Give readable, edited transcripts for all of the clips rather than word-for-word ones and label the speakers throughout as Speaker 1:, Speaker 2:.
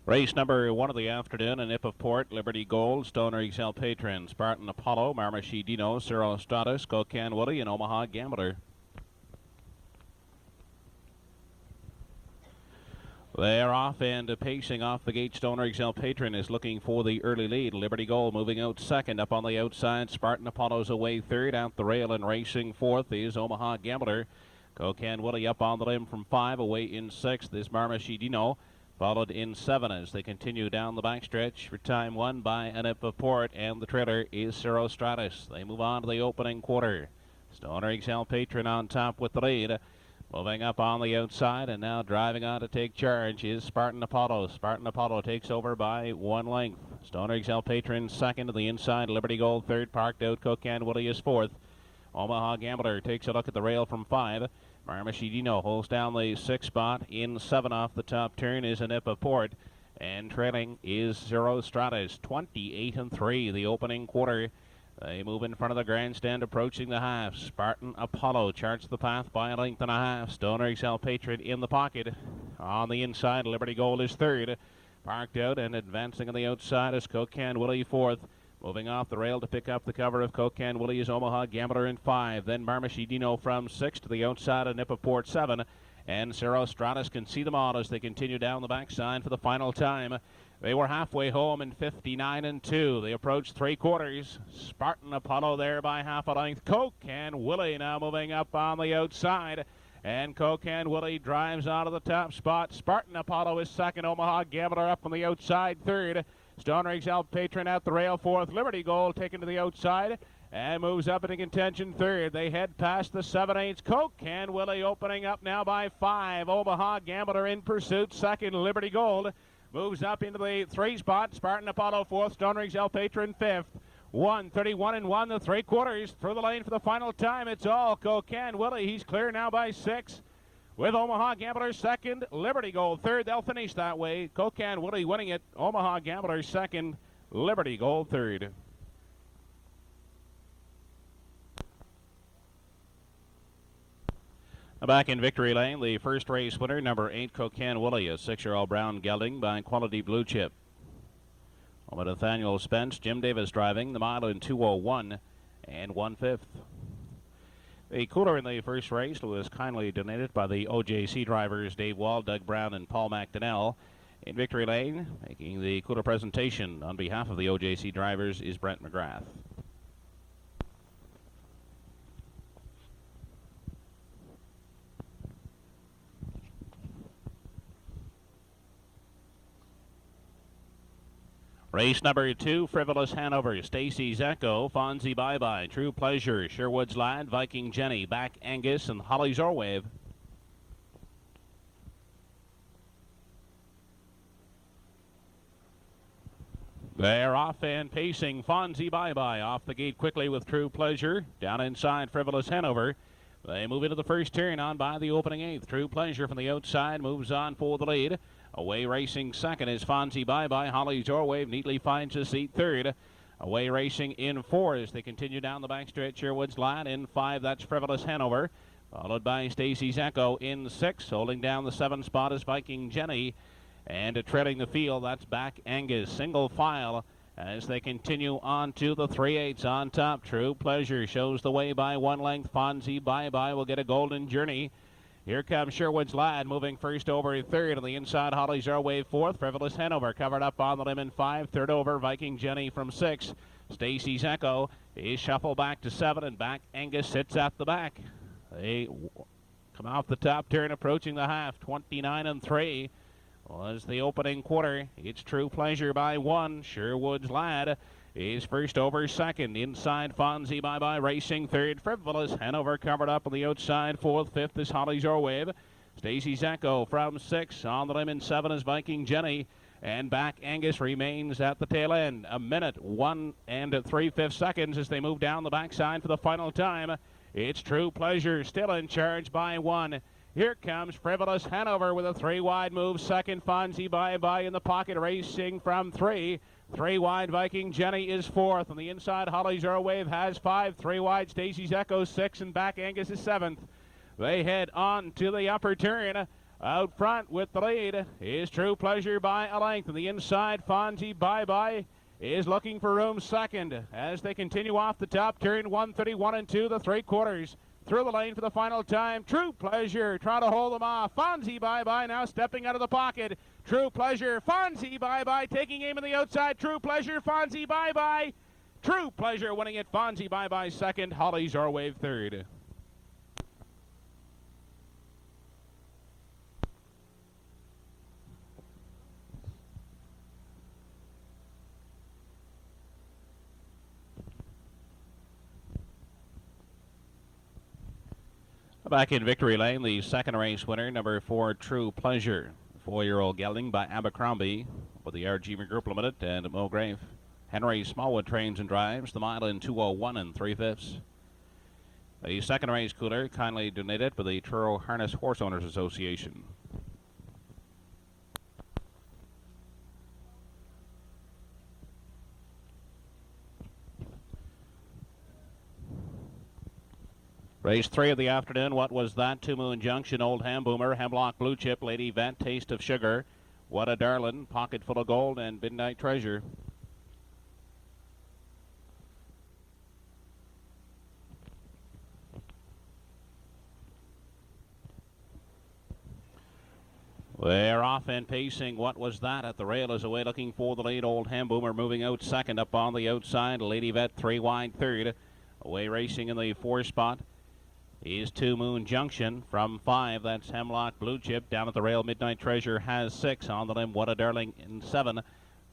Speaker 1: Race number 1 of the afternoon, a Nip of Port, Liberty Gold, Stoner Excel Patron, Spartan Apollo, Marmashi Dino, Cyril Stratus, Cocan Woody, and Omaha Gambler. They're off and pacing off the gate. Stoner Excel Patron is looking for the early lead. Liberty Gold moving out second. Up on the outside, Spartan Apollo's away third. Out the rail and racing fourth is Omaha Gambler. Cocan Woody up on the limb from 5. Away in 6th is Marmashi Dino. Followed in 7 as they continue down the backstretch for time 1 by a Nip of Port, and the trailer is Cyril Stratus. They move on to the opening quarter. Stoner Excel Patron on top with the lead. Moving up on the outside and now driving on to take charge is Spartan Apollo. Spartan Apollo takes over by 1 length. Stoner Excel Patron second to the inside. Liberty Gold third. Parked out. Cocan Woody is 4th. Omaha Gambler takes a look at the rail from 5. Marmashi Dino holds down the 6th spot. In 7 off the top turn is a Nip of Port. And trailing is Cyril Stratus, 28-3 the opening quarter. They move in front of the grandstand, approaching the half. Spartan Apollo charts the path by a length and a half. Stoner Excel Patron in the pocket. On the inside, Liberty Gold is 3rd. Parked out and advancing on the outside is Cocan Woody 4th. Moving off the rail to pick up the cover of Cocan Woody is Omaha Gambler in 5. Then Marmashi Dino from 6 to the outside of Nip of Port 7. And Cyril Stratus can see them all as they continue down the backside for the final time. They were halfway home in 59-2. They approach 3 quarters. Spartan Apollo there by half a length. Cocan Woody now moving up on the outside. And Cocan Woody drives out of the top spot. Spartan Apollo is 2nd. Omaha Gambler up on the outside 3rd. Stoner Excel Patron at the rail 4th. Liberty Gold taken to the outside and moves up into contention 3rd. They head past the 7/8. Cocan Woody opening up now by 5. Omaha Gambler in pursuit 2nd. Liberty Gold moves up into the 3 spot. Spartan Apollo 4th. Stoner Excel Patron 5th. 1:31 1 the 3 quarters. Through the lane for the final time. It's all Cocan Woody. He's clear now by 6. With Omaha Gambler 2nd, Liberty Gold 3rd. They'll finish that way. Cocan Woody winning it. Omaha Gambler 2nd, Liberty Gold 3rd. Back in victory lane, the first race winner, number 8, Cocan Woody, a 6-year-old brown gelding by Quality Blue Chip. With Nathaniel Spence, Jim Davis driving the mile in 2:01 and 1/5. The cooler in the first race was kindly donated by the OJC drivers Dave Wall, Doug Brown, and Paul McDonnell. In victory lane, making the cooler presentation on behalf of the OJC drivers is Brent McGrath. Race number 2, Frivolous Hanover, Stacy's Echo, Fonzie Bye Bye, True Pleasure, Sherwood's Lad, Viking Jenny, Back Angus, and Holly's Orwave. They're off and pacing. Fonzie Bye Bye off the gate quickly with True Pleasure. Down inside, Frivolous Hanover. They move into the first turn on by the opening 8th. True Pleasure from the outside moves on for the lead. Away racing 2nd is Fonzie Bye Bye. Holly's Orwave neatly finds a seat 3rd. Away racing in 4 as they continue down the backstretch. Sherwood's Lad in 5. That's Frivolous Hanover. Followed by Stacy's Echo in 6. Holding down the 7 spot is Viking Jenny. And trailing the field, that's Back Angus. Single file as they continue on to the 3/8 on top. True Pleasure shows the way by 1 length. Fonzie Bye Bye will get a golden journey. Here comes Sherwood's Lad moving first over 3rd. On the inside, Holly's Airwave 4th. Frivolous Hanover covered up on the limb in 5. 3rd over, Viking Jenny from 6. Stacy's Echo is shuffled back to 7, and Back Angus sits at the back. They come off the top turn, approaching the half. 29-3 was the opening quarter. It's True Pleasure by 1. Sherwood's Lad is first over 2nd. Inside, Fonzie Bye Bye racing 3rd. Frivolous Hanover covered up on the outside 4th. 5th is Holly's Orwave. Stacy's Echo from 6. On the limb in 7 is Viking Jenny. And Back Angus remains at the tail end. 1 minute 3/5 seconds as they move down the backside for the final time. It's True Pleasure still in charge by 1. Here comes Frivolous Hanover with a 3 wide move. 2nd, Fonzie Bye Bye in the pocket racing from 3. 3 wide, Viking Jenny is 4th. On the inside, Holly's Airwave has 5. 3 wide, Stacy's Echo 6, and Back Angus is 7th. They head on to the upper turn. Out front with the lead is True Pleasure by a length. On the inside, Fonzie Bye Bye is looking for room second as they continue off the top turn. 131 and 2, the 3/4. Through the lane for the final time. True Pleasure trying to hold them off. Fonzie Bye Bye now stepping out of the pocket. True Pleasure, Fonzie Bye Bye taking aim on the outside. True Pleasure, Fonzie Bye Bye. True Pleasure winning it. Fonzie Bye Bye second. Holly Zorwave third. Back in victory lane, the second race winner, number 4, True Pleasure. 4-year-old gelding by Abercrombie with the RG Group Limited and Mulgrave. Henry Smallwood trains and drives the mile in 2:01 and 3/5. The second race cooler kindly donated by the Truro Harness Horse Owners Association. Race 3 of the afternoon. What was that? Two Moon Junction, Old Ham Boomer, Hemlock Blue Chip, Lady Vet, Taste of Sugar, What a Darlin', Pocket Full of Gold, and Midnight Treasure. They're off and pacing. What was that? At the rail is away looking for the lead. Old Ham Boomer moving out second. Up on the outside, Lady Vet 3 wide third. Away racing in the 4 spot is Two Moon Junction from 5. That's Hemlock Blue Chip. Down at the rail, Midnight Treasure has 6. On the limb, What a Darling in 7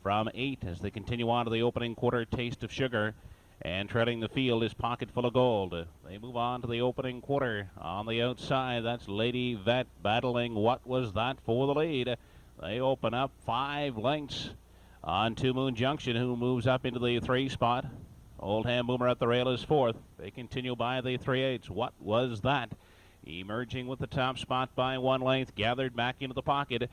Speaker 1: from 8 as they continue on to the opening quarter. Taste of Sugar. And trailing the field is Pocket Full of Gold. They move on to the opening quarter. On the outside, that's Lady Vet battling What Was That for the lead. They open up 5 lengths on Two Moon Junction, who moves up into the 3 spot. Old Ham Boomer at the rail is 4th. They continue by the 3/8. What Was That? Emerging with the top spot by 1 length. Gathered back into the pocket.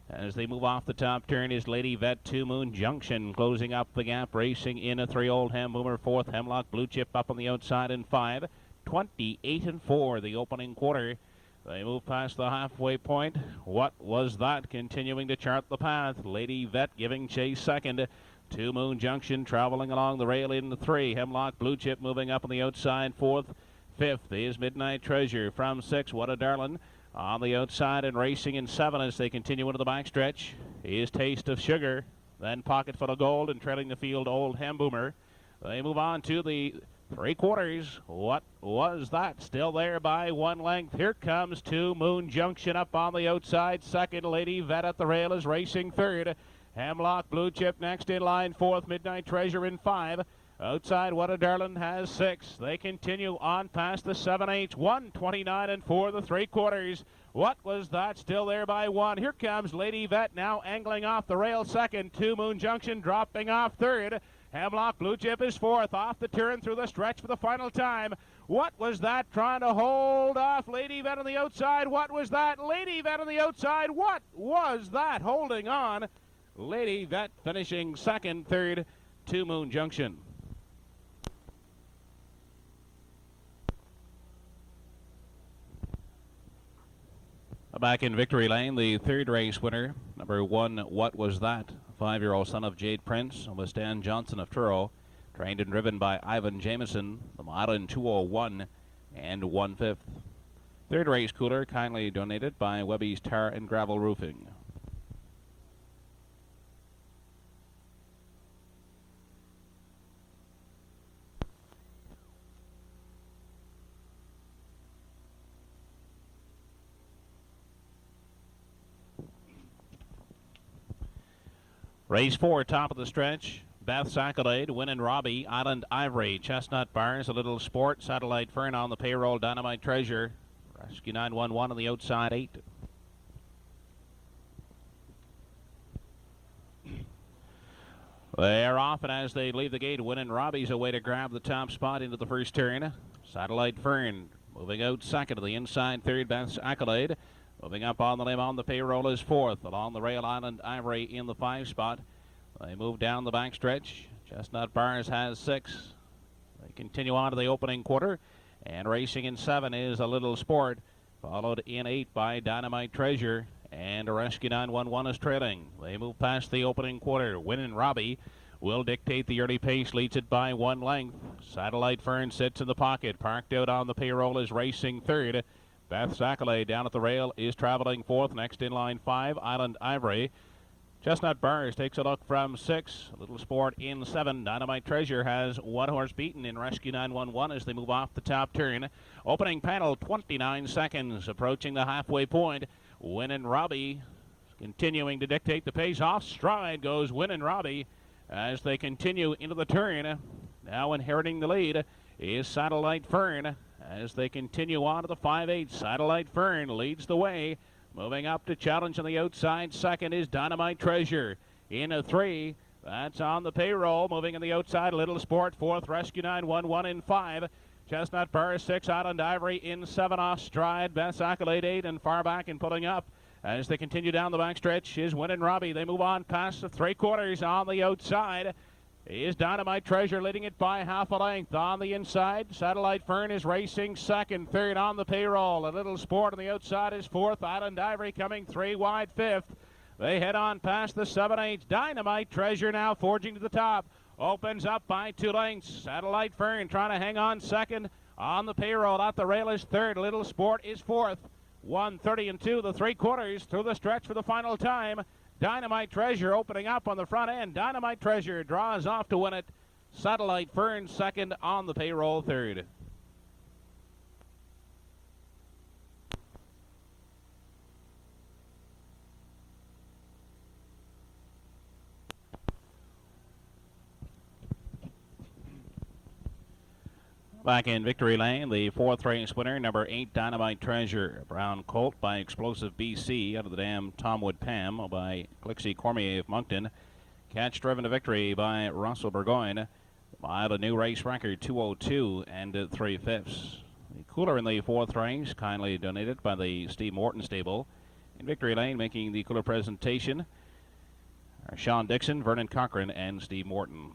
Speaker 1: As they move off the top turn is Lady Vet, Two Moon Junction. Closing up the gap, racing in a 3. Old Ham Boomer 4th. Hemlock Blue Chip up on the outside in 5. 28 and 4 the opening quarter. They move past the halfway point. What Was That? Continuing to chart the path. Lady Vet giving chase second. Two Moon Junction traveling along the rail in 3. Hemlock Blue Chip moving up on the outside 4th. 5th is Midnight Treasure from 6. What a Darlin'. On the outside and racing in 7 as they continue into the backstretch is Taste of Sugar. Then Pocket Full of Gold, and trailing the field, Old Ham Boomer. They move on to the 3/4. What Was That? Still there by 1 length. Here comes Two Moon Junction up on the outside. Second, Lady Vet at the rail is racing 3rd. Hemlock Blue Chip next in line 4th. Midnight Treasure in 5. Outside, What a Darlin' has 6. They continue on past the 7/8. 129 and 4 the 3/4. What Was That? Still there by 1. Here comes Lady Vet now angling off the rail 2nd. Two Moon Junction dropping off 3rd. Hemlock Blue Chip is 4th. Off the turn through the stretch for the final time. What Was That? Trying to hold off Lady Vet on the outside. What Was That? Lady Vet on the outside. What Was That? Holding on. Lady Vet finishing 2nd, 3rd, Two Moon Junction. Back in victory lane, the 3rd race winner, number 1, What Was That? 5-year-old son of Jade Prince, with Stan Johnson of Truro, trained and driven by Ivan Jameson, the mile in 2:01 and 1/5. 3rd race cooler kindly donated by Webby's Tar and Gravel Roofing. Race 4, top of the stretch. Beth's Accolade, Winnin' Robbie, Island Ivory, Chestnut Bars, A Little Sport, Satellite Fern on the payroll, Dynamite Treasure, Rescue 911 on the outside 8. They're off, and as they leave the gate, Winnin' Robbie's away to grab the top spot into the first turn. Satellite Fern moving out second to the inside, 3rd, Beth's Accolade. Moving up on the limb on the payroll is 4th. Along the rail, Island Ivory in the 5 spot. They move down the backstretch. Chestnut Bars has 6. They continue on to the opening quarter. And racing in 7 is A Little Sport. Followed in 8 by Dynamite Treasure. And Rescue 911 is trailing. They move past the opening quarter. Winning Robbie will dictate the early pace, leads it by 1 length. Satellite Fern sits in the pocket. Parked out on the payroll is racing third. Beth Sackley down at the rail is traveling fourth. Next in line 5, Island Ivory. Chestnut Bars takes a look from 6. Little Sport in 7. Dynamite Treasure has 1 horse beaten in Rescue 911 as they move off the top turn. Opening panel, 29 seconds. Approaching the halfway point. Winning Robbie continuing to dictate the pace. Off stride goes Winning Robbie as they continue into the turn. Now inheriting the lead is Satellite Fern as they continue on to the 5/8. Satellite Fern leads the way. Moving up to challenge on the outside. Second is Dynamite Treasure. In a 3. That's on the payroll. Moving on the outside, Little Sport. 4th, Rescue 911 in 5. Chestnut Bar 6, Island Ivory in 7 off stride. Best Accolade 8 and far back and pulling up. As they continue down the backstretch is Winning Robbie. They move on past the 3/4 on the outside. Is Dynamite Treasure leading it by half a length on the inside. Satellite Fern is racing second. Third on the payroll. A Little Sport on the outside is 4th. Island Ivory coming 3 wide 5th. They head on past the 7/8. Dynamite Treasure now forging to the top. Opens up by 2 lengths. Satellite Fern trying to hang on second. On the payroll at the rail is 3rd. Little Sport is 4th. 1:30 and 2, the 3/4 through the stretch for the final time. Dynamite Treasure opening up on the front end. Dynamite Treasure draws off to win it. Satellite Fern second on the payroll 3rd. Back in victory lane, the 4th race winner, number 8, Dynamite Treasure. Brown Colt by Explosive BC out of the dam Tomwood Pam by Clixie Cormier of Moncton. Catch driven to victory by Russell Burgoyne by the new race record 2:02 and 3/5. The cooler in the 4th race, kindly donated by the Steve Morton stable. In victory lane, making the cooler presentation are Sean Dixon, Vernon Cochran, and Steve Morton.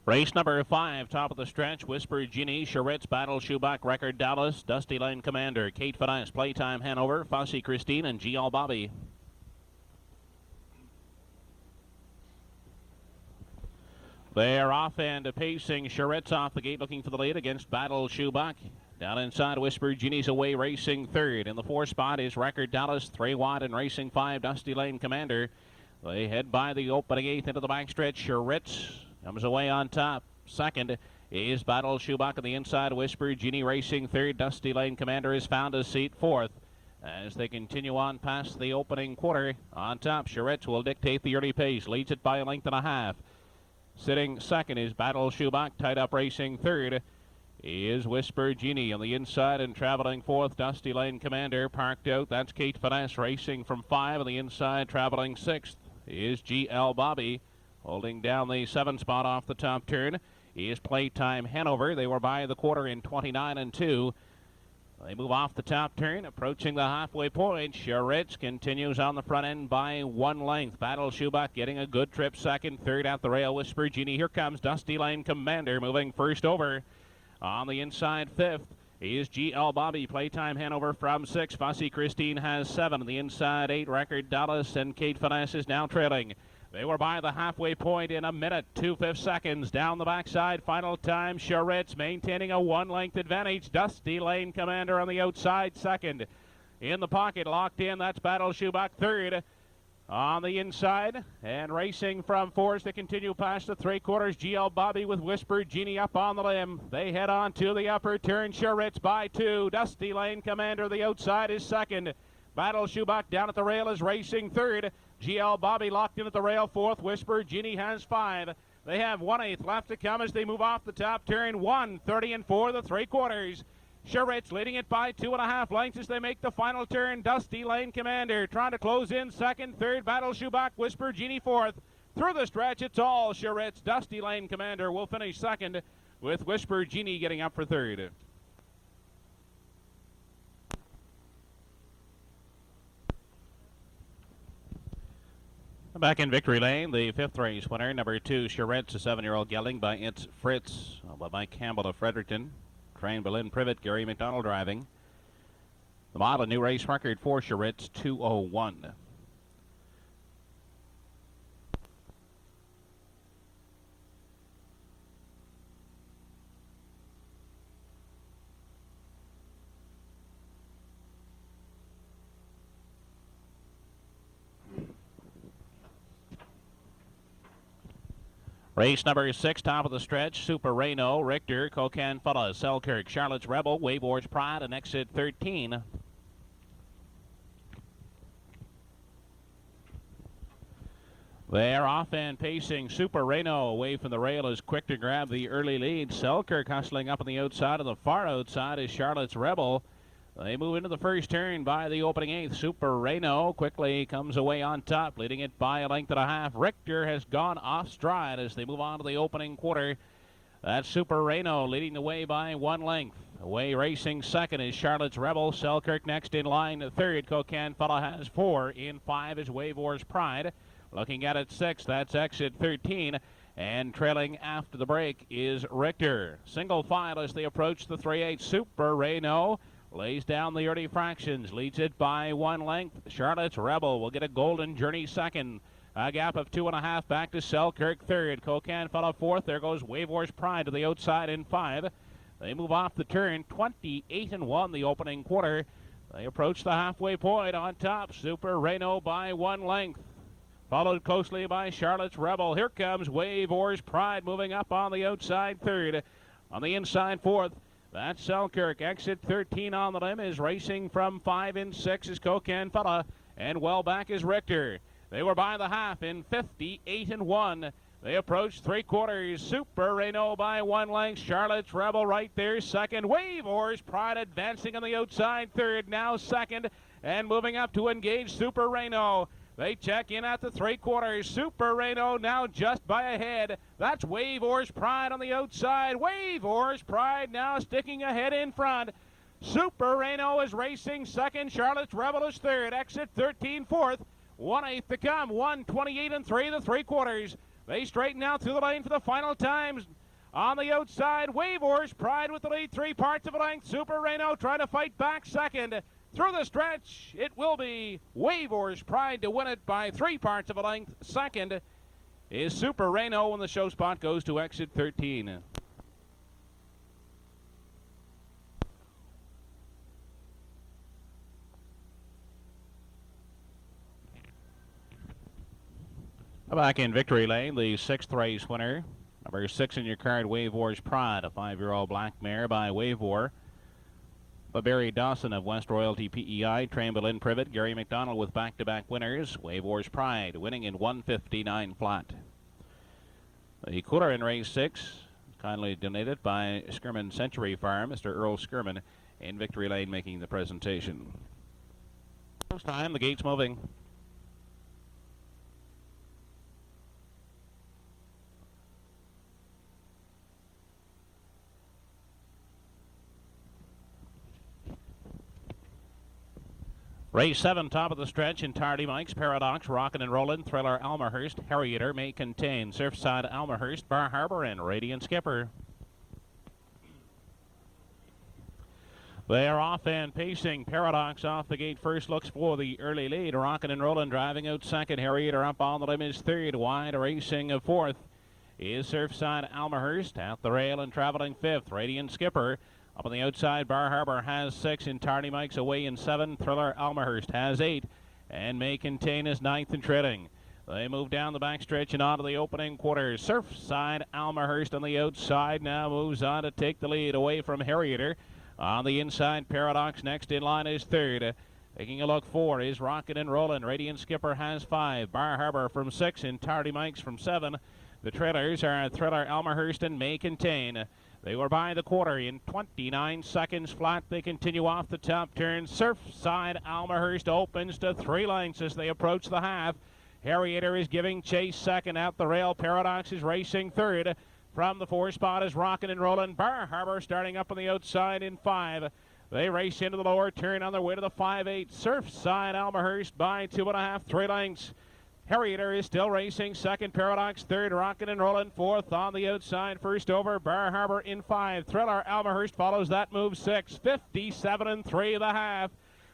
Speaker 1: Race number 5, top of the stretch, Whisper Genie, Charitz, Battle Shoeback, Record Dallas, Dusty Lane Commander, Kate Finesse, Playtime Hanover, Fossey Christine, and GL Bobby. They're off and pacing. Charitz off the gate looking for the lead against Battle Shoeback. Down inside, Whisper Genie's away racing 3rd. In the 4 spot is Record Dallas, 3 wide and racing 5, Dusty Lane Commander. They head by the opening 8th into the backstretch. Charitz comes away on top. 2nd is Battle Shoeback on the inside. Whisper Genie racing 3rd. Dusty Lane Commander has found a seat 4th. As they continue on past the opening quarter, on top, Charitz will dictate the early pace. Leads it by a length and a half. Sitting 2nd is Battle Shoeback. Tied up racing 3rd is Whisper Genie on the inside and traveling 4th. Dusty Lane Commander parked out. That's Kate Finesse racing from 5 on the inside. Traveling 6th is GL Bobby. Holding down the 7 spot off the top turn is Playtime Hanover. They were by the quarter in 29 and 2. They move off the top turn, approaching the halfway point. Charitz continues on the front end by 1 length. Battle Shoeback getting a good trip 2nd. 3rd at the rail, Whisper Genie. Here comes Dusty Lane Commander moving 1st over. On the inside 5th is GL Bobby. Playtime Hanover from 6. Fossey Christine has 7. On the inside 8, Record Dallas, and Kate Finesse is now trailing. They were by the halfway point in 1 minute, 2/5 seconds. Down the backside, final time, Charitz maintaining a 1-length advantage. Dusty Lane Commander on the outside, 2nd. In the pocket, locked in, that's Battle Shoeback, 3rd. On the inside, and racing from 4s to continue past the 3/4. GL Bobby with Whisper Genie up on the limb. They head on to the upper turn. Charitz by 2. Dusty Lane Commander, the outside, is 2nd. Battle Shoeback down at the rail is racing 3rd. GL Bobby locked in at the rail 4th. Whisper Genie has 5. They have 1/8 left to come as they move off the top turn. 1:30 and 4, the 3/4. Charitz leading it by 2.5 lengths as they make the final turn. Dusty Lane Commander trying to close in 2nd. 3rd, Battle Shoeback, Whisper Genie 4th. Through the stretch, it's all Charitz. Dusty Lane Commander will finish 2nd with Whisper Genie getting up for 3rd. Back in victory lane, the fifth race winner, number 2, Charette's a 7-year-old gelding by It's Fritz, by Mike Campbell of Fredericton. Trained by Lynn Privet, Gary McDonald driving. The model, new race record for Charette's 2:01. Race number 6, top of the stretch, Super Reno, Richter, Cocan Fella, Selkirk, Charlotte's Rebel, Wavor's Pride, and exit 13. They're off and pacing. Super Reno away from the rail is quick to grab the early lead. Selkirk hustling up on the outside. On the far outside is Charlotte's Rebel. They move into the first turn by the opening eighth. Super Reno quickly comes away on top, leading it by a length and a half. Richter has gone off stride as they move on to the opening quarter. That's Super Reno leading the way by 1 length. Away racing second is Charlotte's Rebel. Selkirk next in line. Third, Cocan Fella has 4. In 5 is Wavor's Pride. Looking at it 6, that's exit 13. And trailing after the break is Richter. Single file as they approach the 3/8. Super Reno lays down the early fractions, leads it by 1 length. Charlotte's Rebel will get a golden journey second. A gap of 2.5 back to Selkirk third. Cocan Fella fourth. There goes Wavor's Pride to the outside in 5. They move off the turn, 28-1 the opening quarter. They approach the halfway point on top. Super Reno by 1 length. Followed closely by Charlotte's Rebel. Here comes Wavor's Pride moving up on the outside third. On the inside fourth, that's Selkirk. Exit 13 on the limb is racing from 5 and 6 is Cocan Fella. And well back is Richter. They were by the half in 58-1. They approach 3/4. Super Reno by 1 length. Charlotte's Rebel right there second. Wavor's Pride advancing on the outside third. Now second and moving up to engage Super Reno. They check in at the 3/4. Super Reno now just by ahead. That's Wavor's Pride on the outside. Wavor's Pride now sticking ahead in front. Super Reno is racing second. Charlotte's Rebel is third. Exit 13 fourth. 1/8 to come. 1:28 3 the 3/4. They straighten out through the lane for the final times. On the outside, Wavor's Pride with the lead 3 parts of a length. Super Reno trying to fight back second. Through the stretch, it will be Wavor's Pride to win it by 3 parts of a length. Second is Super Reno when the show spot goes to exit 13. Back in victory lane, the 6th race winner, number 6 in your card, Wavor's Pride, a 5-year-old black mare by Wavor. Barry Dawson of West Royalty PEI, trained by Lynn Privet, Gary McDonald with back-to-back winners. Wavor's Pride winning in 1:59 flat. The cooler in race 6, kindly donated by Skirman Century Farm, Mr. Earl Skirman, in victory lane making the presentation. First time, the gate's moving. Race 7, top of the stretch, Entirety Mike's, Paradox, Rockin' and Rollin', Thriller, Almahurst, Harrier may contain, Surfside, Almahurst, Bar Harbor, and Radiant Skipper. They are off and pacing. Paradox off the gate first, looks for the early lead. Rockin' and Rollin' driving out second. Harrier up on the limb is third. Wide racing of fourth is Surfside, Almahurst at the rail and traveling fifth. Radiant Skipper. Up on the outside, Bar Harbor has 6, Entirety Mike's away in 7, Thriller Almahurst has 8, and may contain his 9th and trailing. They move down the backstretch and onto the opening quarter. Surfside Almahurst on the outside now moves on to take the lead away from Harrier. On the inside, Paradox next in line is third. Taking a look 4 is Rockin' and Rollin'. Radiant Skipper has 5, Bar Harbor from 6, Entirety Mike's from 7. The trailers are Thriller Almahurst and may contain. They were by the quarter in 29 seconds flat. They continue off the top turn. Surfside Almahurst opens to 3 lengths as they approach the half. Harrier is giving chase second at the rail. Paradox is racing third. From the 4 spot is Rockin' and Rollin'. Bar Harbor starting up on the outside in 5. They race into the lower turn on their way to the 5/8. Surfside Almahurst by 2.5, 3 lengths. Harrier is still racing. Second, Paradox. Third, Rockin' and Rollin'. Fourth on the outside. First over, Bar Harbor in 5. Thriller Almahurst follows that move 6. 57 3 1/2.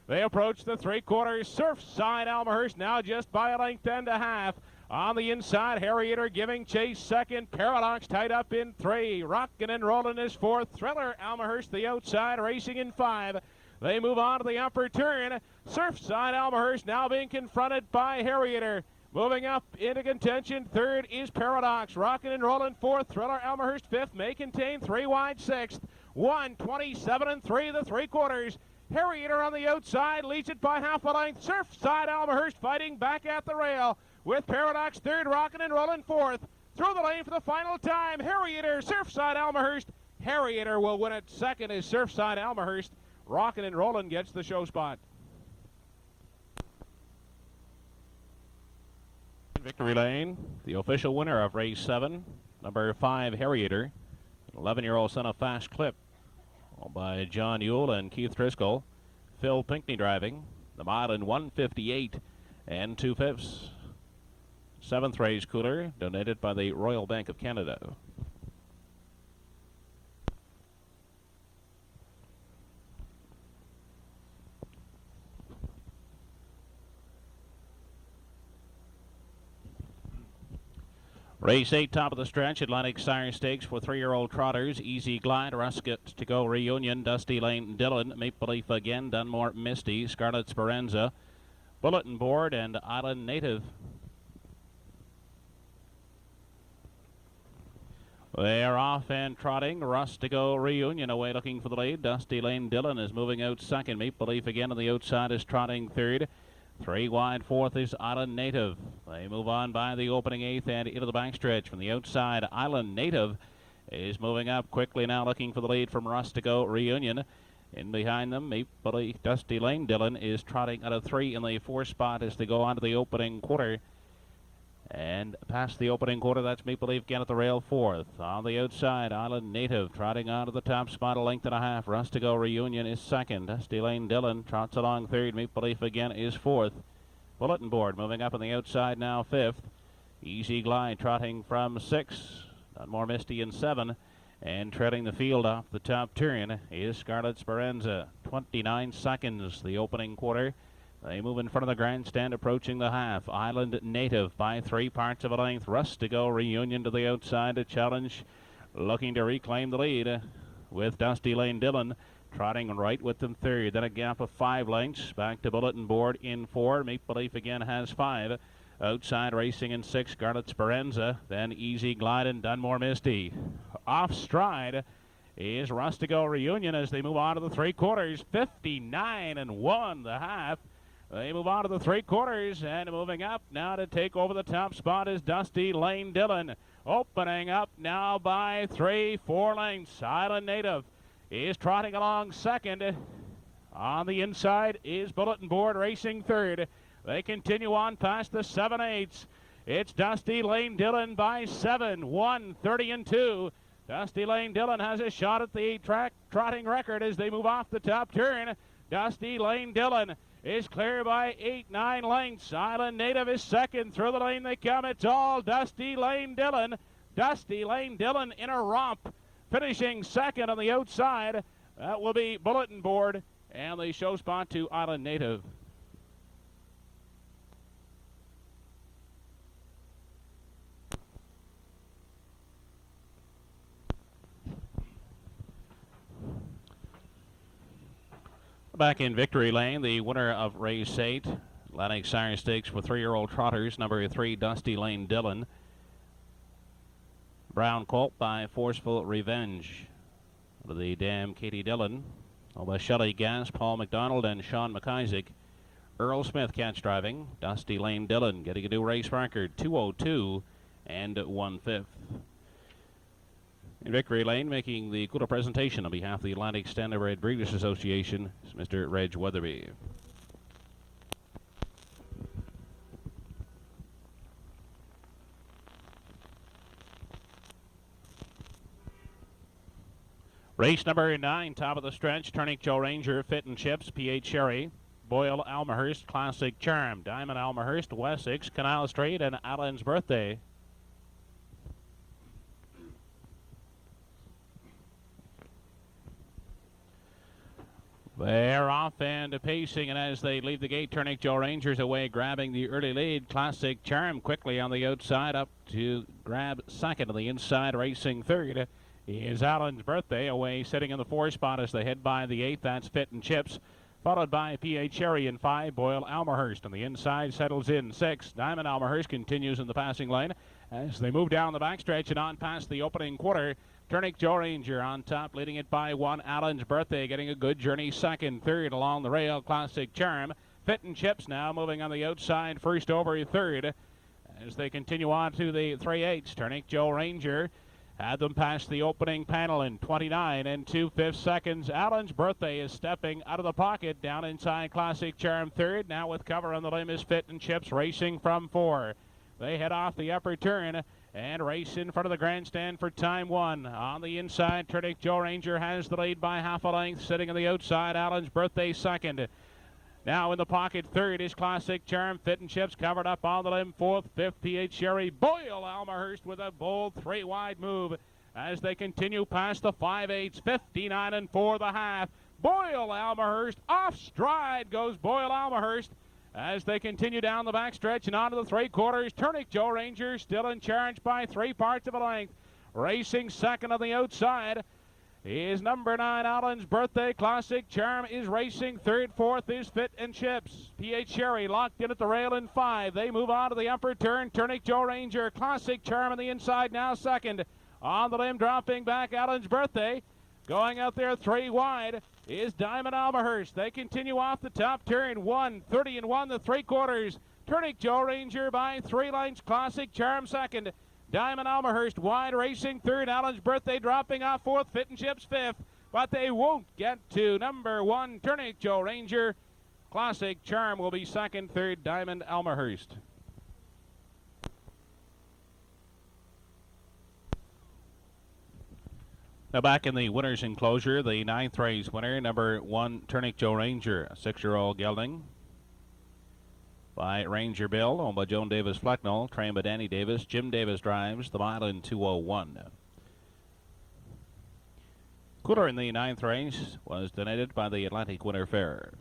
Speaker 1: They approach the 3/4. Surfside Almahurst now just by a length and a half. On the inside, Harrier giving chase second. Paradox tied up in 3. Rockin' and Rollin' is 4th. Thriller Almahurst the outside racing in 5. They move on to the upper turn. Surfside Almahurst now being confronted by Harrier. Moving up into contention, 3rd is Paradox. Rockin' and Rollin' 4th. Thriller Almahurst 5th. May contain 3 wide 6th. 1:27 3 3/4. Harrier on the outside leads it by half a length. Surfside Almahurst fighting back at the rail with Paradox 3rd. Rockin' and Rollin' 4th. Through the lane for the final time. Harrier, Surfside Almahurst. Harrier will win it. 2nd is Surfside Almahurst. Rockin' and Rollin' gets the show spot. Victory Lane, the official winner of race 7, number 5 Harrier, 11-year-old son of Fast Clip, owned by John Ewell and Keith Driscoll. Phil Pinckney driving, the mile in 1:58 and 2/5. 7th race cooler donated by the Royal Bank of Canada. Race 8, top of the stretch, Atlantic Sire Stakes for 3-year-old trotters. Easy Glide, Rusket to Go Reunion, Dusty Lane Dillon, Maple Leaf Again, Dunmore Misty, Scarlet Speranza, Bulletin Board, and Island Native. They are off and trotting. Rustico Reunion away looking for the lead. Dusty Lane Dillon is moving out 2nd. Maple Leaf Again on the outside is trotting 3rd. 3 wide 4th is Island Native. They move on by the opening 8th and into the backstretch. From the outside, Island Native is moving up quickly now looking for the lead from Rustico Reunion. In behind them, Maple Leaf Dusty Lane Dillon is trotting out of 3 in the 4th spot as they go on to the opening quarter. And past the opening quarter, that's Maple Leaf again at the rail 4th. On the outside, Island Native trotting on to the top spot, a length and a half. Rustico Reunion is 2nd. Dusty Lane Dillon trots along 3rd. Maple Leaf Again is 4th. Bulletin Board moving up on the outside now 5th. Easy Glide trotting from 6. Dunmore Misty in 7. And trailing the field off the top turn is Scarlet Speranza. 29 seconds the opening quarter. They move in front of the grandstand, approaching the half. Island Native by 3 parts of a length. Rustico Reunion to the outside to challenge, looking to reclaim the lead with Dusty Lane Dillon trotting right with them 3rd. Then a gap of 5 lengths back to Bulletin Board in 4. Maple Leaf Again has 5. Outside racing in 6, Scarlet Speranza. Then Easy Glide and Dunmore Misty. Off stride is Rustico Reunion as they move on to the 3/4. 59 1 1/2. They move on to the 3/4 and moving up now to take over the top spot is Dusty Lane Dillon. Opening up now by 3-4 lengths. Island Native is trotting along 2nd. On the inside is Bulletin Board racing 3rd. They continue on past the 7/8. It's Dusty Lane Dillon by 7, 1:30 2. Dusty Lane Dillon has a shot at the track trotting record as they move off the top turn. Dusty Lane Dillon is clear by 8-9 lengths. Island Native is 2nd. Through the lane they come. It's all Dusty Lane Dillon. Dusty Lane Dillon in a romp, finishing 2nd on the outside. That will be Bulletin Board, and the show spot to Island Native. Back in Victory Lane, the winner of race 8, Atlantic Sire Stakes for 3-year-old trotters, number 3, Dusty Lane Dillon. Brown Colt by Forceful Revenge. The Dam Katie Dillon. By Shelley Gass, Paul McDonald, and Sean McIsaac. Earl Smith catch driving. Dusty Lane Dillon getting a new race record, 2:02 and 1/5. In Victory Lane, making the cooler presentation on behalf of the Atlantic Standardbred Breeders Association, is Mr. Reg Weatherby. Race number 9, top of the stretch, Turning Joe Ranger, Fit and Chips, P.H. Sherry, Boyle Almahurst, Classic Charm, Diamond Almahurst, Wessex, Canal Street, and Alan's Birthday. They're off and pacing, and as they leave the gate, Turnip Joe Rangers away, grabbing the early lead. Classic Charm quickly on the outside, up to grab second. On the inside, racing third is Alan's Birthday, away sitting in the 4 spot as they head by the 8th. That's Fit and Chips, followed by P.A. Cherry in 5. Boyle Almahurst on the inside settles in 6. Diamond Almahurst continues in the passing lane as they move down the backstretch and on past the opening quarter. Turnip Joe Ranger on top, leading it by 1. Alan's Birthday getting a good journey second. Third along the rail, Classic Charm. Fit and Chips now moving on the outside, first over third as they continue on to the 3/8. Turnip Joe Ranger had them past the opening panel in 29 and 2/5 seconds. Alan's Birthday is stepping out of the pocket down inside Classic Charm third. Now with cover on the limb is Fit and Chips racing from 4. They head off the upper turn and race in front of the grandstand for time 1. On the inside, Turnip Joe Ranger has the lead by half a length. Sitting on the outside, Alan's Birthday second. Now in the pocket, third is Classic Charm. Fit and Chips covered up on the limb. 4th, 5th, P.H. Sherry. Boyle Almahurst with a bold 3-wide move as they continue past the 5/8. 59 and 4 the half. Boyle Almahurst off stride goes Boyle Almahurst as they continue down the backstretch and onto the 3/4. Turnip Joe Ranger still in charge by 3 parts of a length. Racing second on the outside is number 9, Alan's Birthday. Classic Charm is racing third. 4th is Fit and Chips. P.H. Sherry locked in at the rail in 5. They move on to the upper turn. Turnip Joe Ranger, Classic Charm on the inside now second. On the limb, dropping back, Alan's Birthday. Going out there 3 wide is Diamond Almahurst. They continue off the top turn. 1:30 and 1 the 3/4. Turnip Joe Ranger by 3 lengths. Classic Charm second. Diamond Almahurst wide racing third. Alan's Birthday dropping off 4th. Fit and Chips 5th. But they won't get to number 1, Turnip Joe Ranger. Classic Charm will be second. Third, Diamond Almahurst. Now back in the winner's enclosure, the 9th race winner, number 1, Turnip Joe Ranger, a 6-year-old gelding by Ranger Bill, owned by Joan Davis Flecknell, trained by Danny Davis. Jim Davis drives the mile in 2:01. Cooler in the 9th race was donated by the Atlantic Winter Fair.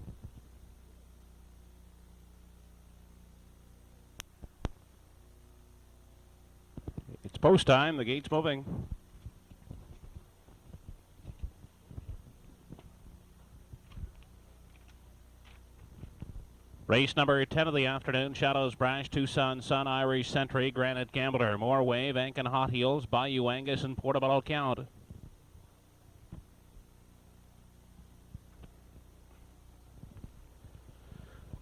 Speaker 1: It's post time, the gate's moving. Race number 10 of the afternoon, Shadows Brash, Tucson Sun, Irish Sentry, Granite Gambler, More Wave, Ankin Hot Heels, Bayou Angus, and Portobello Count.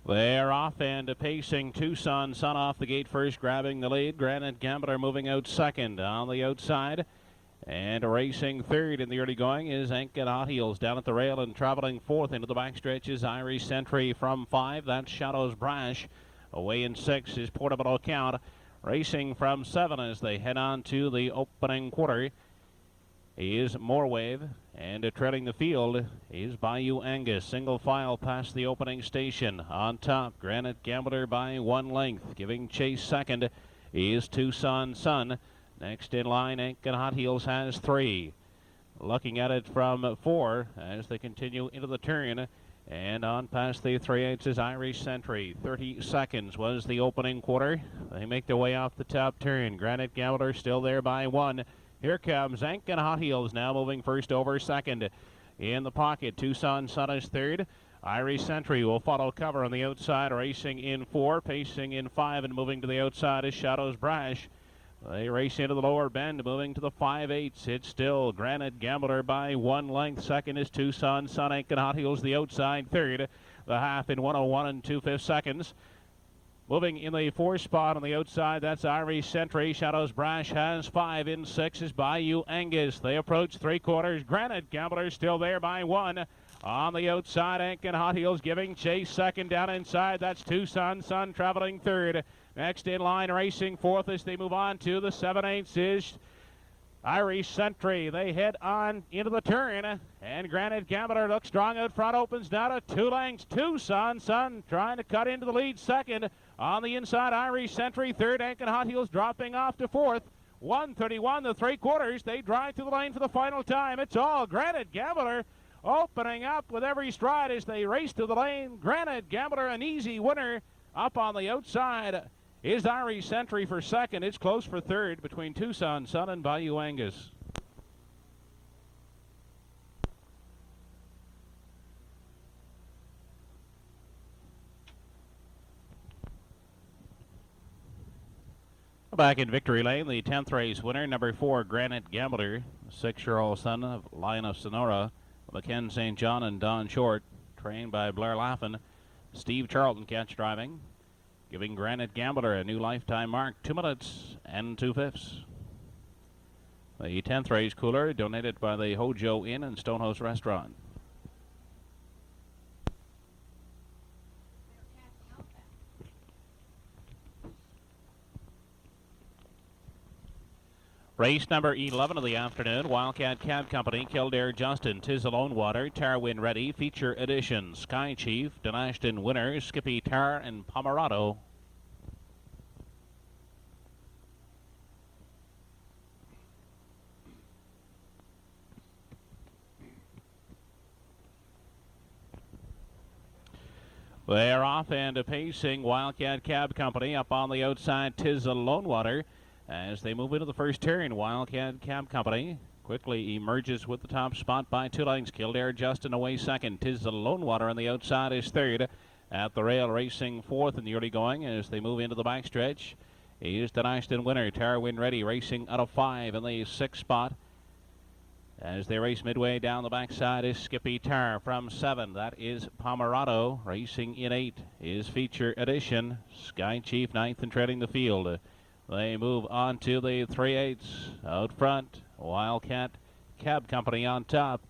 Speaker 1: They're off and pacing. Tucson Sun off the gate first, grabbing the lead. Granite Gambler moving out second. On the outside and racing third in the early going is Ankin Hot Heels. Down at the rail and traveling 4th into the backstretch is Irish Sentry from 5. That's Shadows Brash. Away in 6 is Portobello Count. Racing from 7 as they head on to the opening quarter is More Wave. And trailing the field is Bayou Angus. Single file past the opening station. On top, Granite Gambler by 1 length. Giving chase second is Tucson Sun. Next in line, Ankin Hot Heels has 3. Looking at it from 4 as they continue into the turn. And on past the 3/8 is Irish Sentry. 30 seconds was the opening quarter. They make their way off the top turn. Granite Gambler still there by 1. Here comes Ankin Hot Heels now moving first over second. In the pocket, Tucson Sun is third. Irish Sentry will follow cover on the outside, racing in 4, pacing in 5, and moving to the outside is Shadows Brash. They race into the lower bend, moving to the 5/8. It's still Granite Gambler by 1 length. Second is Tucson Sun. Ankin Hot Heels the outside third. The half in 1:01 and 2/5 seconds. Moving in the 4 spot on the outside, that's Irish Sentry. Shadows Brash has 5. In 6 is Bayou Angus. They approach 3/4. Granite Gambler still there by 1. On the outside, Ankin Hot Heels giving chase second. Down inside, that's Tucson Sun traveling third. Next in line, racing 4th as they move on to the 7/8 is Irish Sentry, they head on into the turn, and Granite Gambler looks strong out front, opens now to 2 lengths. Tucson Sun trying to cut into the lead second. On the inside, Irish Sentry, third. Ankin Hot Heels dropping off to fourth. 1:31 the 3/4. They drive to the lane for the final time. It's all Granite Gambler opening up with every stride as they race to the lane. Granite Gambler, an easy winner. Up on the outside is Irish Sentry for second. It's close for third between Tucson Sun and Bayou Angus. Back in victory lane, the 10th race winner, number 4, Granite Gambler, 6-year-old son of Lion of Sonora, Ken St. John and Don Short, trained by Blair Laffin. Steve Charlton catch driving, giving Granite Gambler a new lifetime mark, 2 minutes and 2/5. The 10th race cooler donated by the Hojo Inn and Stonehouse Restaurant. Race number 11 of the afternoon, Wildcat Cab Company, Kildare Justin, Tis a Lone Water, Tarwin Ready, Feature Edition, Sky Chief, Denashton Winner, Skippy Tar, and Pomerado. They're off and pacing Wildcat Cab Company up on the outside, Tis a Lone Water. As they move into the first turn, Wildcat Cab Company quickly emerges with the top spot by 2 lengths. Kildare Justin away second. Tis the Lone Water on the outside is third. At the rail, racing fourth in the early going as they move into the backstretch. Is Denashton Winner. Tarwin Ready racing out of 5 in the 6th spot. As they race midway down the backside is Skippy Tar from 7. That is Pomerado. Racing in 8 is Feature Edition. Sky Chief 9th and treading the field. They move on to the 3/8 out front. Wildcat Cab Company on top.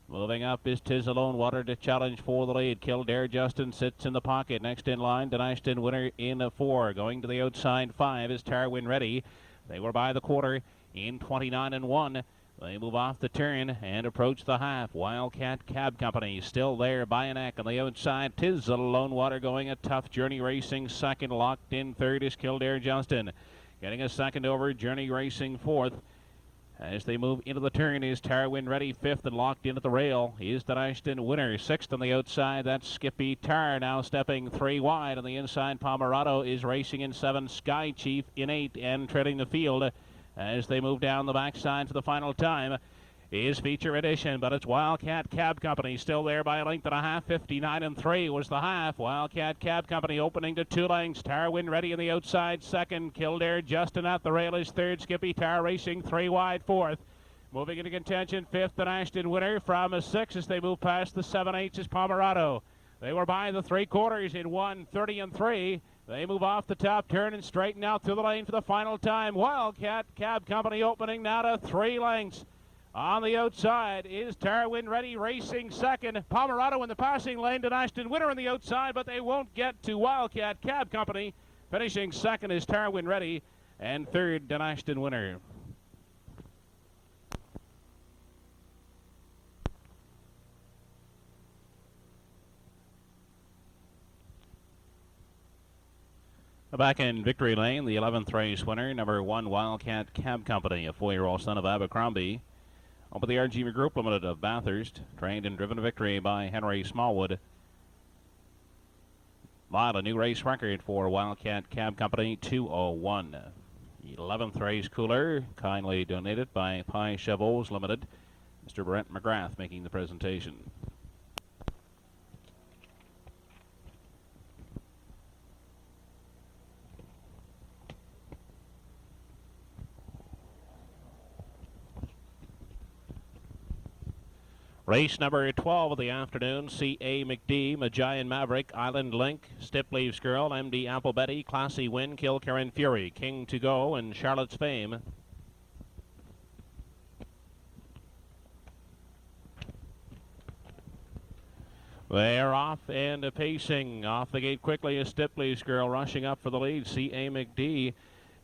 Speaker 1: Moving up is Tis a Lone Water to challenge for the lead. Kildare Justin sits in the pocket. Next in line, Denashton Winner in 4. Going to the outside 5 is Tarwin Ready. They were by the quarter in 29 and 1. They move off the turn and approach the half. Wildcat Cab Company still there by a neck on the outside. Tis a Lone Water going a tough journey racing second. Locked in third is Kildare Justin. Getting a second over, Journey Racing fourth. As they move into the turn is Tarwin Ready fifth, and locked in at the rail is Denashton Winner. 6th on the outside, that's Skippy Tar now stepping 3 wide. On the inside, Pomerado is racing in 7, Sky Chief in 8 and treading the field. As they move down the backside to the final time is Feature Edition, but it's Wildcat Cab Company still there by a length and a half. 59 and 3 was the half. Wildcat Cab Company opening to 2 lengths. Tarwin Ready on the outside second. Kildare Justin at the rail is third. Skippy Tar racing 3 wide fourth. Moving into contention, 5th, Denashton Winner from a 6 as they move past the 7/8 is Pomerado. They were by the 3/4 in 1:30 and 3. They move off the top turn and straighten out to the lane for the final time. Wildcat Cab Company opening now to 3 lengths. On the outside is Tarwin Ready racing second. Pomerado in the passing lane. Denashton Winner on the outside, but they won't get to Wildcat Cab Company. Finishing second is Tarwin Ready, and third, Denashton Winner. Back in victory lane, the 11th race winner, number 1, Wildcat Cab Company, a 4-year-old son of Abercrombie. Over the RGV Group Limited of Bathurst, trained and driven to victory by Henry Smallwood. Mile a new race record for Wildcat Cab Company, 2:01. 11th race cooler, kindly donated by Pie Chevaux Limited. Mr. Brent McGrath making the presentation. Race number 12 of the afternoon, C.A. McD, Magian Maverick, Island Link, Stip Leaves Girl, M.D. Apple Betty, Classy Win, Kilkerran Fury, King to Go, and Charlotte's Fame. They're off and pacing. Off the gate quickly is Stip Leaves Girl rushing up for the lead. C.A. McD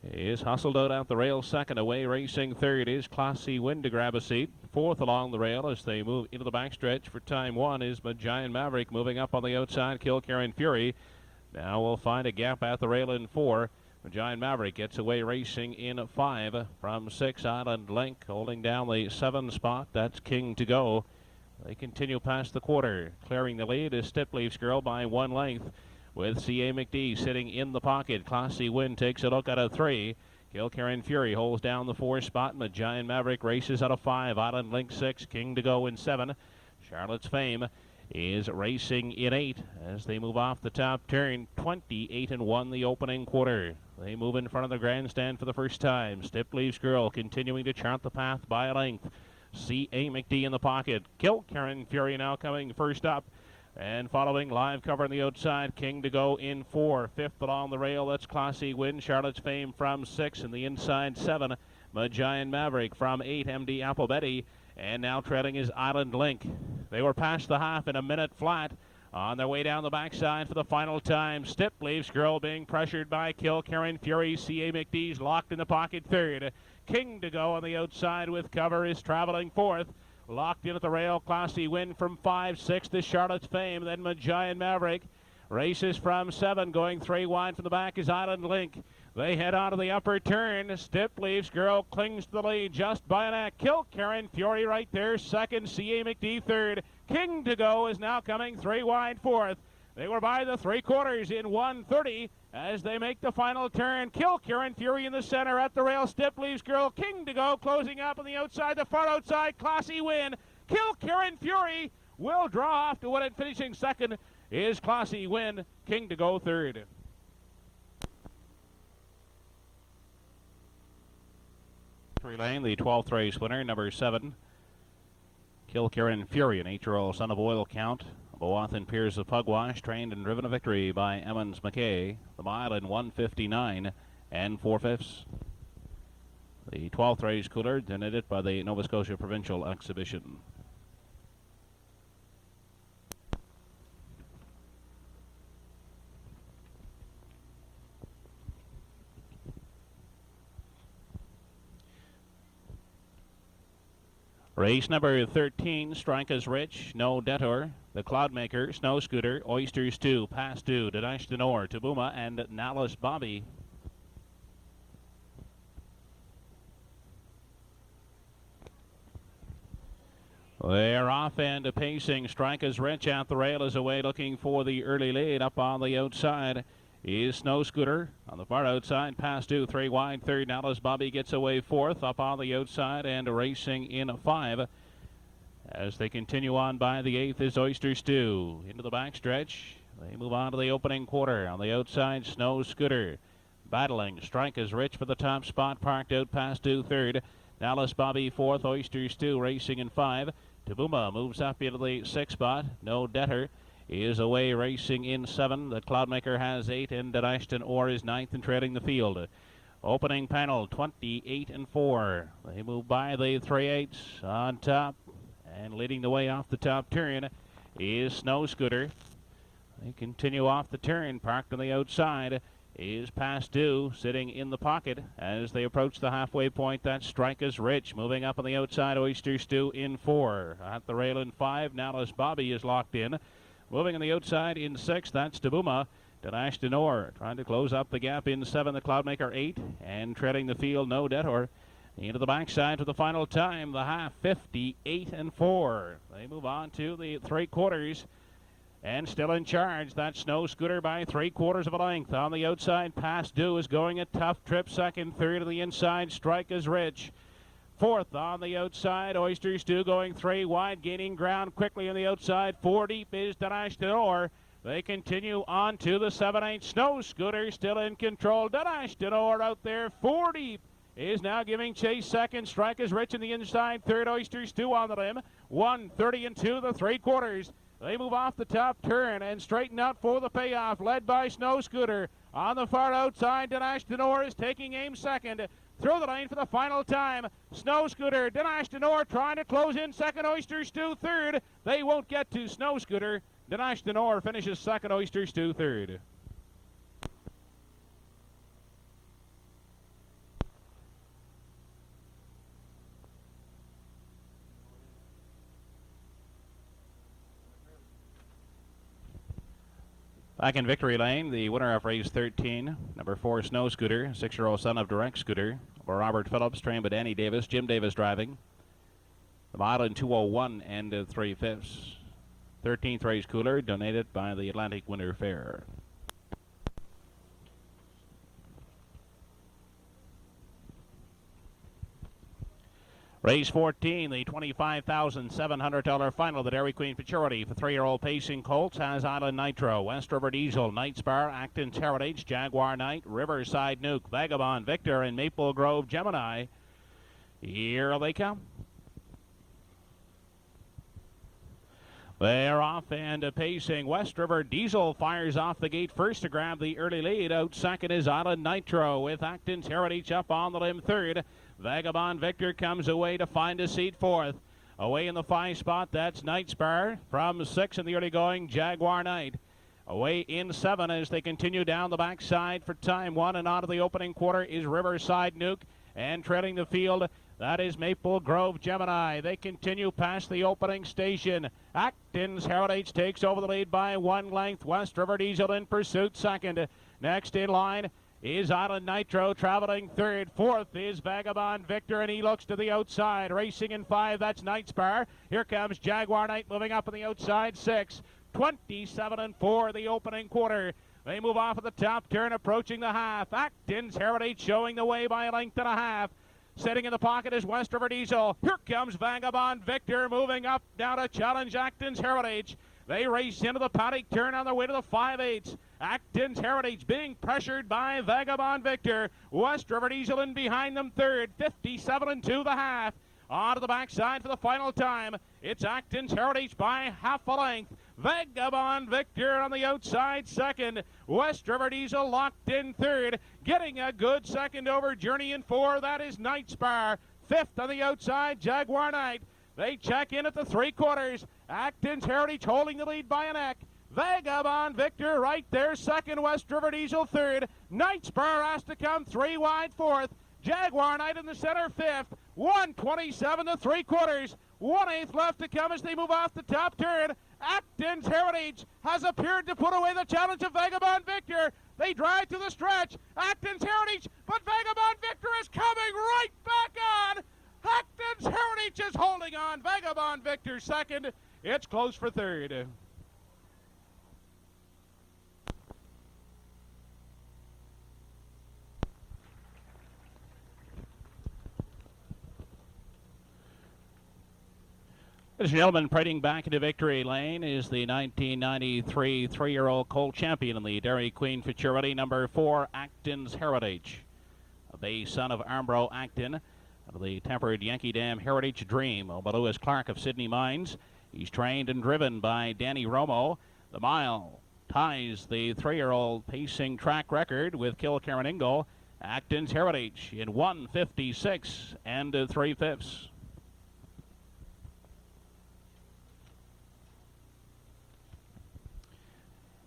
Speaker 1: is hustled out the rail second. Away racing third is Classy Win to grab a seat. Fourth along the rail as they move into the backstretch for time one is Giant Maverick. Moving up on the outside, Kilkerran Fury. Now we'll find a gap at the rail in four. Giant Maverick gets away racing in five. From six, Island Link holding down the 7 spot. That's King to Go. They continue past the quarter. Clearing the lead is Stipleaf's Girl by 1 length. With C.A. McD sitting in the pocket. Classy Win takes a look at a 3. Kilkerran Fury holds down the 4 spot. Giant Maverick races out of 5. Island Link 6. King to Go in 7. Charlotte's Fame is racing in 8 as they move off the top turn. 28-1 the opening quarter. They move in front of the grandstand for the first time. Stipleaf's Girl continuing to chart the path by a length. C.A. McD in the pocket. Kilkerran Fury now coming first up. And following, live cover on the outside, King to Go in 4. Fifth along the rail, that's Classy Win. Charlotte's Fame from 6. And the inside 7, Giant Maverick from 8, MD Apple Betty. And now trailing is Island Link. They were past the half in a minute flat. On their way down the backside for the final time. Stipleaf's Girl being pressured by Kilkerran Fury. C.A. McDee's locked in the pocket third. King to Go on the outside with cover is traveling fourth. Locked in at the rail, Classy Win from 5, 6 to Charlotte's Fame. Then Giant Maverick races from 7, going 3 wide from the back is Island Link. They head onto the upper turn. Stipleaf's Girl clings to the lead just by an act. Kilkerran Fury right there, second. C.A. McD third. King to Go is now coming 3 wide fourth. They were by the 3/4 in 1:30 as they make the final turn. Kilkerran Fury in the center at the rail. Stipleaf's Girl, King to Go closing up on the outside, the far outside, Classy Win. Kilkerran Fury will draw off to win it. Finishing second is Classy Win. King to Go third. Lane, the 12th race winner, number 7. Kilkerran Fury, an 8-year-old son of oil count. Boathan Piers of Pugwash, trained and driven a victory by Emmons McKay. The mile in 1:59 4/5. The 12th race cooler donated by the Nova Scotia Provincial Exhibition. Race number 13, Strike is Rich, No Detour, The Cloudmaker, Snow Scooter, Oysters 2, Past Due, Dinesh Denor, Tabuma, and Nalis Bobby. They're off and pacing. Strike is Rich at the rail is away looking for the early lead. Up on the outside is Snow Scooter. On the far outside, Past Due, 3 wide. Third, Nalis Bobby gets away fourth. Up on the outside and racing in 5. As they continue on by the 8th is Oyster Stew. Into the backstretch. They move on to the opening quarter. On the outside, Snow Scooter. Battling. Strike is Rich for the top spot. Parked out, Past Due third. Nalis Bobby fourth. Oyster Stew racing in 5. Tabuma moves up into the 6th spot. No Debtor is away racing in 7. The Cloudmaker has 8, and Ashton Orr is 9th and trailing the field. Opening panel 28-4. They move by the 3/8 on top, and leading the way off the top turn is Snow Scooter. They continue off the turn. Parked on the outside is Past Due, sitting in the pocket as they approach the halfway point. That Strike is Rich. Moving up on the outside, Oyster Stew in 4. At the rail in 5, Nalis Bobby is locked in. Moving on the outside in 6, that's Tabuma. Dinesh Denor trying to close up the gap in 7, the Cloudmaker 8, and treading the field, No Detour. Into the backside for the final time, the half, 58-4. They move on to the 3/4. And still in charge, that Snow Scooter by 3/4 of a length. On the outside, Past Due is going a tough trip. Second, third to the inside, Strike is Rich. Fourth on the outside, Oyster Stew going 3 wide, gaining ground quickly on the outside. 4 deep is Dinesh Denor. They continue on to the 7/8. Snow Scooter still in control. Dinesh Denor out there, 4 deep. Is now giving chase. Second, Strike is Rich in the inside. Third, Oyster Stew on the limb. 1:30 the 3/4. They move off the top turn and straighten out for the payoff, led by Snow Scooter. On the far outside, Dinesh Denor is taking aim second. Through the lane for the final time, Snow Scooter, Dinesh Denor trying to close in second, Oyster Stew third. They won't get to Snow Scooter. Dinesh Denor finishes second, Oyster Stew third. Back in victory lane, the winner of race 13, number 4 Snow Scooter, 6-year-old son of Direct Scooter, for Robert Phillips, trained by Danny Davis, Jim Davis driving. The mile in 2:01 and 3/5. 13th race cooler donated by the Atlantic Winter Fair. Race 14, the $25,700 final, the Dairy Queen Futurity for 3-year-old Pacing Colts has Island Nitro, West River Diesel, Nightspar, Acton's Heritage, Jaguar Knight, Riverside Nuke, Vagabond Victor, and Maple Grove Gemini. Here they come. They're off and pacing. West River Diesel fires off the gate first to grab the early lead. Out second is Island Nitro with Acton's Heritage up on the limb third. Vagabond Victor comes away to find a seat fourth. Away in the 5 spot, that's Nightspar. From 6 in the early going, Jaguar Knight. Away in 7 as they continue down the backside for time 1 and out of the opening quarter is Riverside Nuke. And trailing the field, that is Maple Grove Gemini. They continue past the opening station. Acton's Heritage takes over the lead by 1 length. West River Diesel in pursuit second. Next in line is Island Nitro traveling third. Fourth is Vagabond Victor, and he looks to the outside. Racing in 5, that's Nightspar. Here comes Jaguar Knight moving up on the outside 6. 27 and 4 the opening quarter. They move off at the top turn, approaching the half. Acton's Heritage showing the way by a length and a half. Sitting in the pocket is West River Diesel. Here comes Vagabond Victor moving up now to challenge Acton's Heritage. They race into the paddock turn on their way to the 5/8. Acton's Heritage being pressured by Vagabond Victor. West River Diesel in behind them third. 57 and 2 the half. On to the backside for the final time. It's Acton's Heritage by half a length. Vagabond Victor on the outside second. West River Diesel locked in third. Getting a good second over Journey in 4. That is Nightspar. Fifth on the outside, Jaguar Knight. They check in at the 3/4. Acton's Heritage holding the lead by a neck. Vagabond Victor right there second. West River Diesel third. Nightspar has to come 3 wide fourth. Jaguar Knight in the center fifth. 1:27 to 3/4. 1/8 left to come as they move off the top turn. Acton's Heritage has appeared to put away the challenge of Vagabond Victor. They drive to the stretch. Acton's Heritage, but Vagabond Victor is coming right back on. Acton's Heritage is holding on. Vagabond Victor second. It's close for third. Ladies and gentlemen, parading back into victory lane is the 1993 3-year-old Colt champion in the Dairy Queen Futurity, number 4, Acton's Heritage. The son of Armbro Acton, of the tempered Yankee Dam Heritage Dream, by Lewis Clark of Sydney Mines. He's trained and driven by Danny Romo. The mile ties the 3-year-old pacing track record with Kilcairn Ingle. Acton's Heritage in 1:56 and 3/5.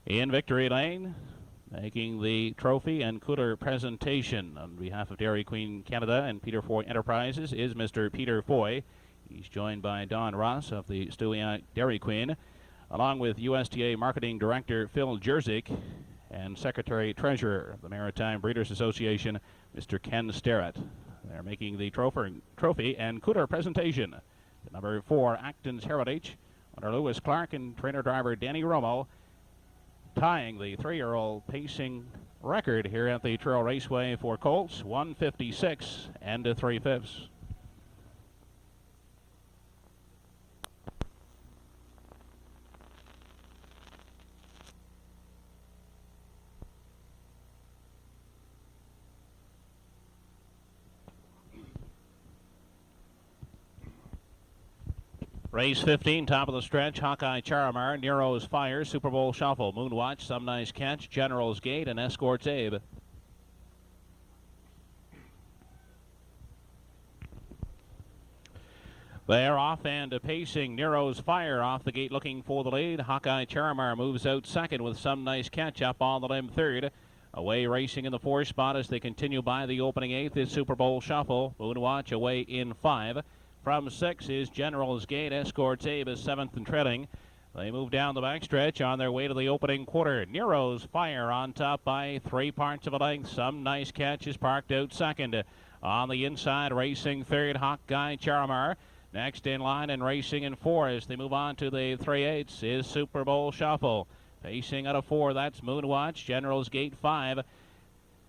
Speaker 1: In victory lane, making the trophy and cooler presentation on behalf of Dairy Queen Canada and Peter Foy Enterprises is Mr. Peter Foy. He's joined by Don Ross of the Stewiacke Dairy Queen, along with USDA Marketing Director Phil Jerzyk and Secretary Treasurer of the Maritime Breeders Association, Mr. Ken Sterrett. They're making the trophy and cooler presentation. The number 4, Acton's Heritage, under Lewis Clark and trainer-driver Danny Romo, tying the 3-year-old pacing record here at the Truro Raceway for Colts, 1:56 and 3/5. Race 15, top of the stretch, Hawkeye Charamar, Nero's Fire, Super Bowl Shuffle, Moonwatch, Some Nice Catch, General's Gate, and Escort's Abe. They're off and pacing. Nero's Fire off the gate looking for the lead. Hawkeye Charamar moves out second with Some Nice Catch up on the limb third. Away racing in the 4 spot as they continue by the opening 8th is Super Bowl Shuffle. Moonwatch away in 5. From 6 is General's Gate. Escort's Abe is 7th and trailing. They move down the backstretch on their way to the opening quarter. Nero's Fire on top by 3 parts of a length. Some nice catches parked out second. On the inside, racing third, Hawkeye Charamar. Next in line and racing in 4 as they move on to the 3/8 is Super Bowl Shuffle. Pacing out of 4, that's Moonwatch. General's Gate 5.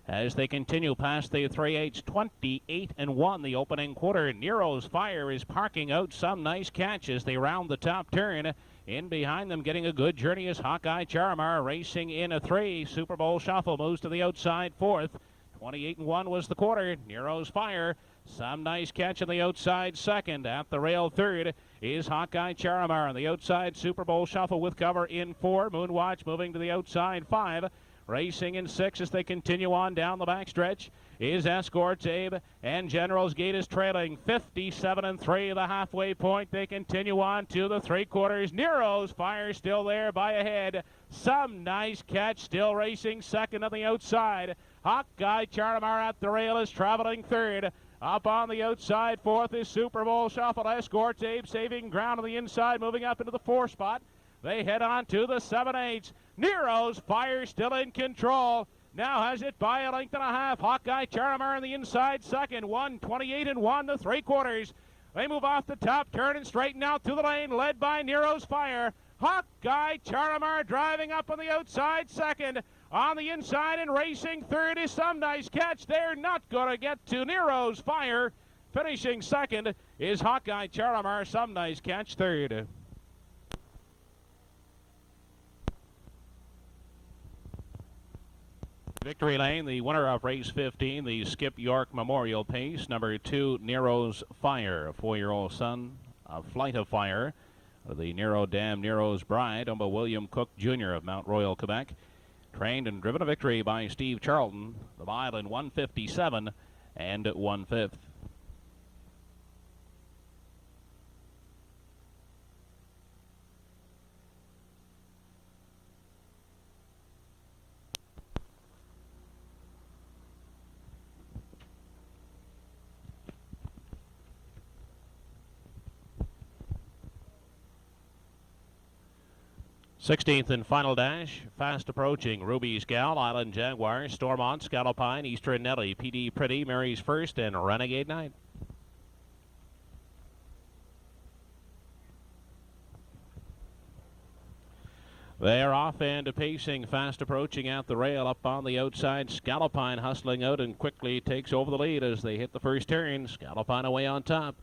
Speaker 1: As they continue past the 3/8, 28-1 the opening quarter. Nero's Fire is parking out some nice catches. They round the top turn. In behind them, getting a good journey is Hawkeye Charamar racing in a 3. Super Bowl Shuffle moves to the outside 4th. 28-1 was the quarter. Nero's Fire. Some nice catch on the outside 2nd. At the rail 3rd is Hawkeye Charamar. On the outside, Super Bowl Shuffle with cover in 4. Moonwatch moving to the outside 5. Racing in 6 as they continue on down the backstretch is Escorts Abe, and General's Gate is trailing 57-3 the halfway point. They continue on to the 3/4. Nero's Fire still there by a head. Some nice catch, still racing 2nd on the outside. Hawkeye Charamar at the rail is traveling 3rd. Up on the outside 4th is Super Bowl Shuffle. Escorts Abe saving ground on the inside, moving up into the 4 spot. They head on to the 7/8. Nero's Fire still in control. Now has it by a length and a half. Hawkeye Charamar on the inside 2nd. 1:28-1 the 3/4. They move off the top turn and straighten out to the lane, led by Nero's Fire. Hawkeye Charamar driving up on the outside 2nd. On the inside and racing 3rd is some nice catch. They're not going to get to Nero's Fire. Finishing 2nd is Hawkeye Charamar. Some nice catch 3rd. Victory Lane, the winner of race 15, the Skip York Memorial Pace. Number 2, Nero's Fire, a 4-year-old son, a Flight of Fire. The Nero Dam, Nero's Bride, owned by William Cook Jr. of Mount Royal, Quebec. Trained and driven a victory by Steve Charlton. The mile in 1:57 and 1/5. Sixteenth and final dash, fast approaching. Ruby's Gal, Island Jaguar, Stormont, Scallopine, Eastern Nelly, PD Pretty, Mary's First, and Renegade Knight. They're off and pacing, fast approaching at the rail. Up on the outside, Scallopine hustling out and quickly takes over the lead as they hit the first turn. Scallopine away on top.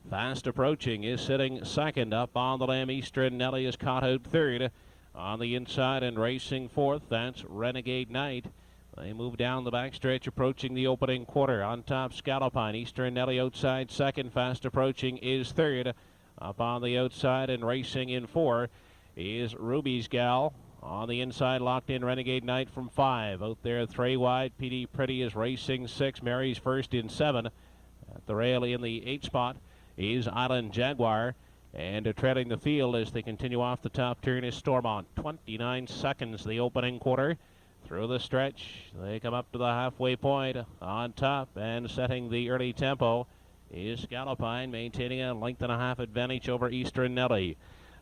Speaker 1: Fast approaching is sitting 2nd. Up on the limb, Eastern Nelly is caught out 3rd. On the inside and racing 4th, that's Renegade Knight. They move down the backstretch, approaching the opening quarter. On top, Scallopine. Eastern Nelly outside 2nd. Fast approaching is 3rd. Up on the outside and racing in 4 is Ruby's Gal. On the inside, locked in, Renegade Knight from 5. Out there, 3 wide. PD Pretty is racing 6. Mary's First in 7. At the rail in the 8 spot is Island Jaguar. And trailing the field as they continue off the top turn is Stormont. 29 seconds the opening quarter. Through the stretch, they come up to the halfway point. On top and setting the early tempo is Scallopine, maintaining a length and a half advantage over Eastern Nelly.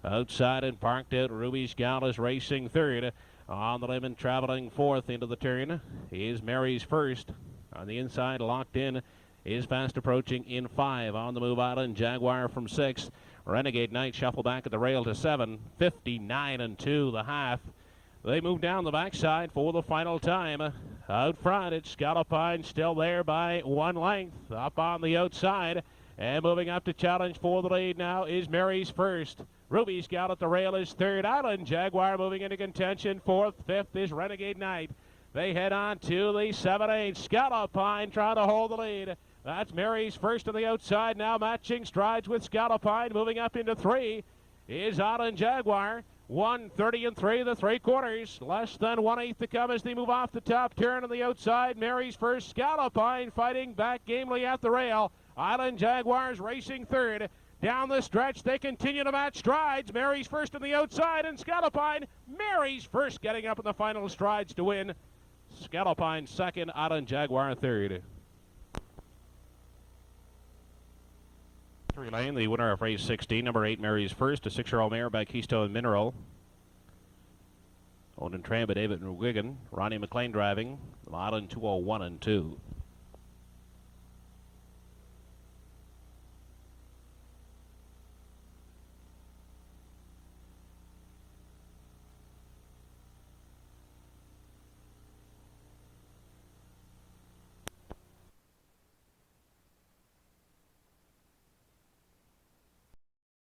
Speaker 1: Outside and parked out, Ruby's Gal is racing 3rd. On the limb and traveling 4th into the turn is Mary's First. On the inside, locked in, is fast approaching in 5. On the move, Island Jaguar from 6. Renegade Knight shuffle back at the rail to 7. 59-2 the half. They move down the backside for the final time. Out front, it's Scallopine still there by 1 length. Up on the outside and moving up to challenge for the lead now is Mary's First. Ruby's Gal at the rail is 3rd. Island Jaguar moving into contention 4th. 5th is Renegade Knight. They head on to the 7/8. Scallopine trying to hold the lead. That's Mary's First on the outside, now matching strides with Scallopine. Moving up into 3 is Island Jaguar. 1:30-3 the 3/4. Less than 1/8 to come as they move off the top turn on the outside. Mary's First, Scallopine fighting back gamely at the rail. Island Jaguars racing 3rd. Down the stretch, they continue to match strides. Mary's First on the outside, and Scallopine. Mary's First getting up in the final strides to win. Scallopine 2nd, Island Jaguar 3rd. Victory Lane, the winner of race 16, number 8, Mary's First, a 6-year-old mare by Keystone Mineral. Owned and trained by David Wigan. Ronnie McLean driving. The mile in 2:01 and 2.